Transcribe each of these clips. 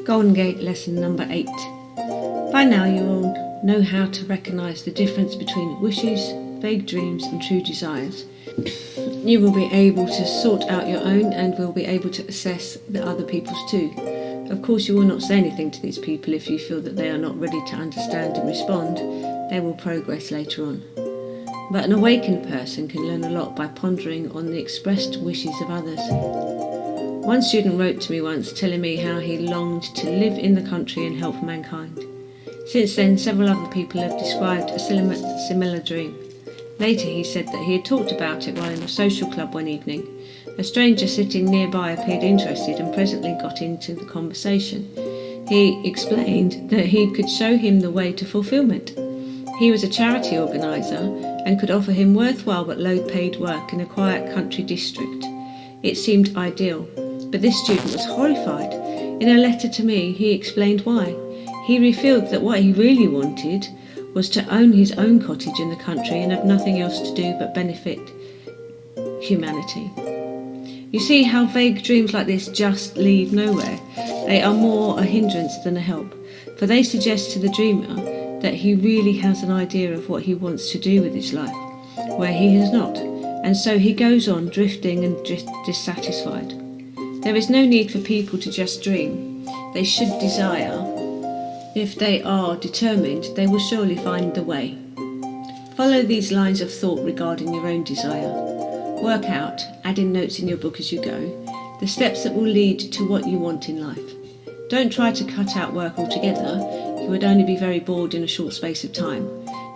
Golden Gate lesson number 8. By now you all know how to recognise the difference between wishes, vague dreams and true desires. You will be able to sort out your own and will be able to assess the other people's too. Of course you will not say anything to these people if you feel that they are not ready to understand and respond. They will progress later on. But an awakened person can learn a lot by pondering on the expressed wishes of others. One student wrote to me once telling me how he longed to live in the country and help mankind. Since then, several other people have described a similar dream. Later he said that he had talked about it while in a social club one evening. A stranger sitting nearby appeared interested and presently got into the conversation. He explained that he could show him the way to fulfilment. He was a charity organiser and could offer him worthwhile but low-paid work in a quiet country district. It seemed ideal, but this student was horrified. In a letter to me, he explained why. He revealed that what he really wanted was to own his own cottage in the country and have nothing else to do but benefit humanity. You see how vague dreams like this just lead nowhere. They are more a hindrance than a help, for they suggest to the dreamer that he really has an idea of what he wants to do with his life, where he has not, and so he goes on drifting and dissatisfied. There is no need for people to just dream. They should desire. If they are determined, they will surely find the way. Follow these lines of thought regarding your own desire. Work out, add in notes in your book as you go, the steps that will lead to what you want in life. Don't try to cut out work altogether. You would only be very bored in a short space of time.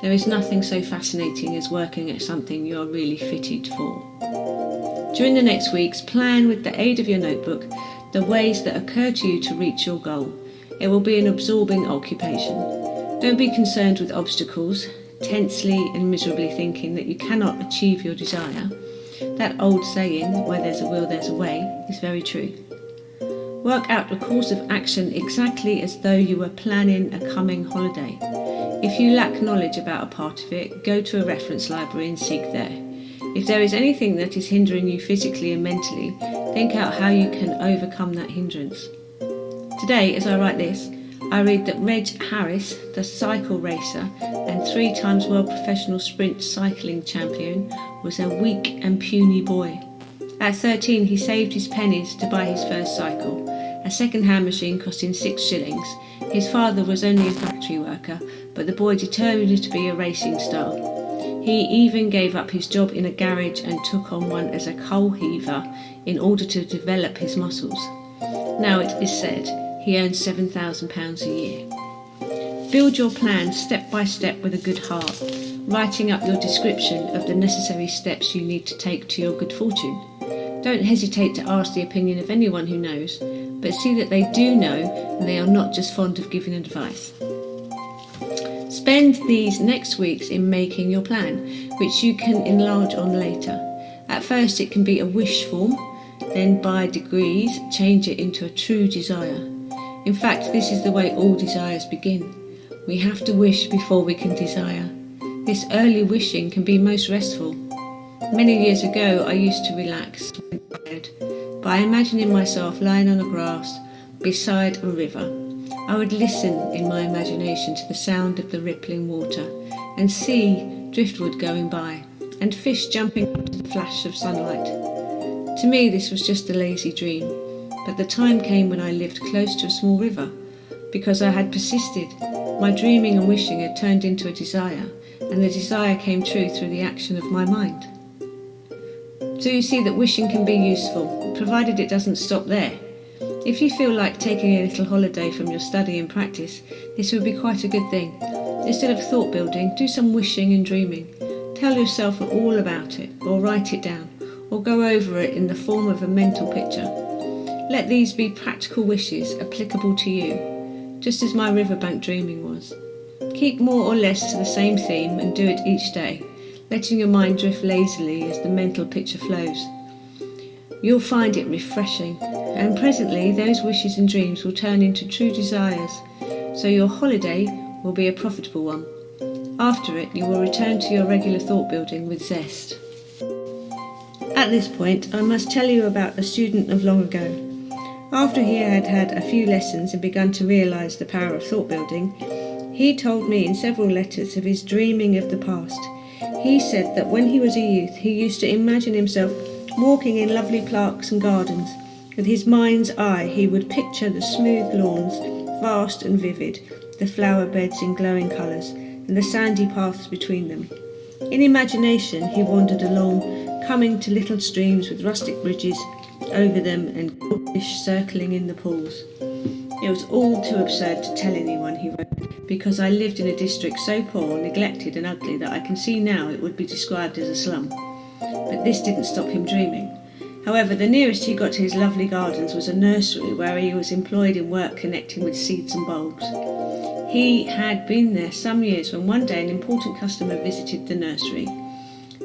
There is nothing so fascinating as working at something you are really fitted for. During the next weeks, plan with the aid of your notebook the ways that occur to you to reach your goal. It will be an absorbing occupation. Don't be concerned with obstacles, tensely and miserably thinking that you cannot achieve your desire. That old saying, where there's a will, there's a way, is very true. Work out a course of action exactly as though you were planning a coming holiday. If you lack knowledge about a part of it, go to a reference library and seek there. If there is anything that is hindering you physically and mentally, think out how you can overcome that hindrance. Today, as I write this, I read that Reg Harris, the cycle racer and 3-time world professional sprint cycling champion, was a weak and puny boy. At 13, he saved his pennies to buy his first cycle, a second-hand machine costing 6 shillings. His father was only a factory worker, but the boy determined to be a racing star. He even gave up his job in a garage and took on one as a coal heaver in order to develop his muscles. Now it is said he earns £7,000 a year. Build your plan step by step with a good heart, writing up your description of the necessary steps you need to take to your good fortune. Don't hesitate to ask the opinion of anyone who knows, but see that they do know and they are not just fond of giving advice. Spend these next weeks in making your plan, which you can enlarge on later. At first it can be a wish form, then by degrees change it into a true desire. In fact, this is the way all desires begin. We have to wish before we can desire. This early wishing can be most restful. Many years ago I used to relax when tired by imagining myself lying on the grass beside a river. I would listen in my imagination to the sound of the rippling water and see driftwood going by and fish jumping up to the flash of sunlight. To me this was just a lazy dream, but the time came when I lived close to a small river. Because I had persisted, my dreaming and wishing had turned into a desire, and the desire came true through the action of my mind. So you see that wishing can be useful, provided it doesn't stop there. If you feel like taking a little holiday from your study and practice, this would be quite a good thing. Instead of thought building, do some wishing and dreaming. Tell yourself all about it, or write it down, or go over it in the form of a mental picture. Let these be practical wishes applicable to you, just as my riverbank dreaming was. Keep more or less to the same theme and do it each day, letting your mind drift lazily as the mental picture flows. You'll find it refreshing, and presently those wishes and dreams will turn into true desires, so your holiday will be a profitable one. After it, you will return to your regular thought building with zest. At this point, I must tell you about a student of long ago. After he had had a few lessons and begun to realise the power of thought building, he told me in several letters of his dreaming of the past. He said that when he was a youth, he used to imagine himself walking in lovely parks and gardens. With his mind's eye, he would picture the smooth lawns, vast and vivid, the flower beds in glowing colours, and the sandy paths between them. In imagination, he wandered along, coming to little streams with rustic bridges over them and goldfish circling in the pools. It was all too absurd to tell anyone, he wrote, because I lived in a district so poor, neglected and ugly that I can see now it would be described as a slum. But this didn't stop him dreaming. However, the nearest he got to his lovely gardens was a nursery where he was employed in work connecting with seeds and bulbs. He had been there some years when one day an important customer visited the nursery.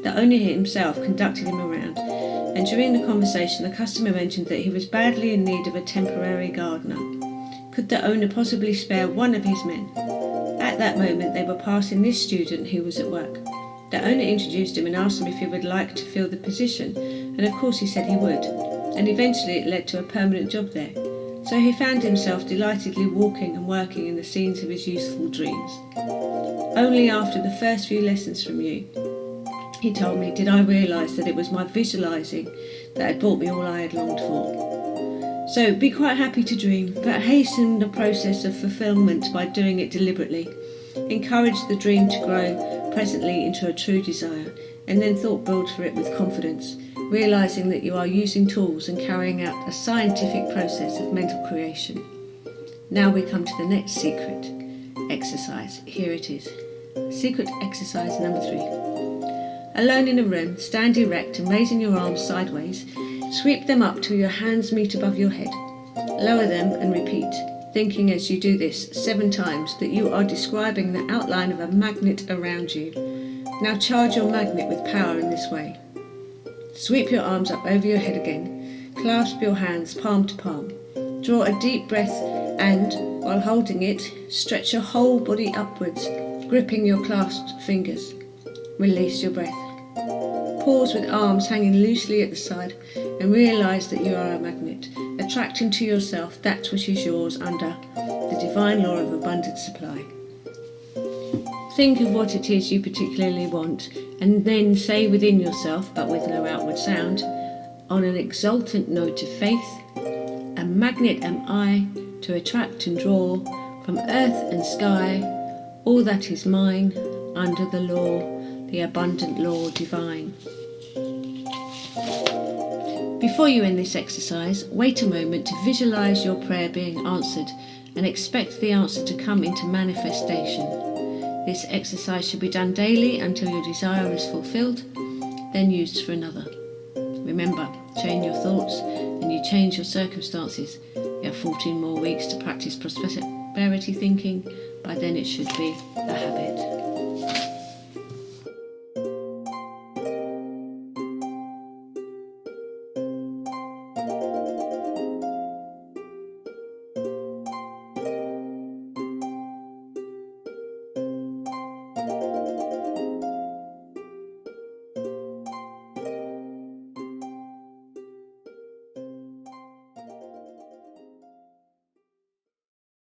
The owner himself conducted him around, and during the conversation the customer mentioned that he was badly in need of a temporary gardener. Could the owner possibly spare one of his men? At that moment they were passing this student who was at work. The owner introduced him and asked him if he would like to fill the position, and of course he said he would, and eventually it led to a permanent job there. So he found himself delightedly walking and working in the scenes of his youthful dreams. Only after the first few lessons from you, he told me, did I realise that it was my visualising that had brought me all I had longed for. So be quite happy to dream, but hasten the process of fulfilment by doing it deliberately. Encourage the dream to grow presently into a true desire, and then thought build for it with confidence, realising that you are using tools and carrying out a scientific process of mental creation. Now we come to the next secret exercise. Here it is. Secret exercise number 3. Alone in a room, stand erect and raising your arms sideways, sweep them up till your hands meet above your head. Lower them and repeat, thinking as you do this 7 times that you are describing the outline of a magnet around you. Now charge your magnet with power in this way. Sweep your arms up over your head again. Clasp your hands palm to palm. Draw a deep breath and, while holding it, stretch your whole body upwards, gripping your clasped fingers. Release your breath. Pause with arms hanging loosely at the side and realise that you are a magnet, attracting to yourself that which is yours under the divine law of abundant supply. Think of what it is you particularly want, and then say within yourself, but with no outward sound, on an exultant note of faith, a magnet am I to attract and draw from earth and sky all that is mine under the law, the abundant law divine. Before you end this exercise, wait a moment to visualise your prayer being answered and expect the answer to come into manifestation. This exercise should be done daily until your desire is fulfilled, then used for another. Remember, change your thoughts and you change your circumstances. You have 14 more weeks to practice prosperity thinking. By then it should be a habit.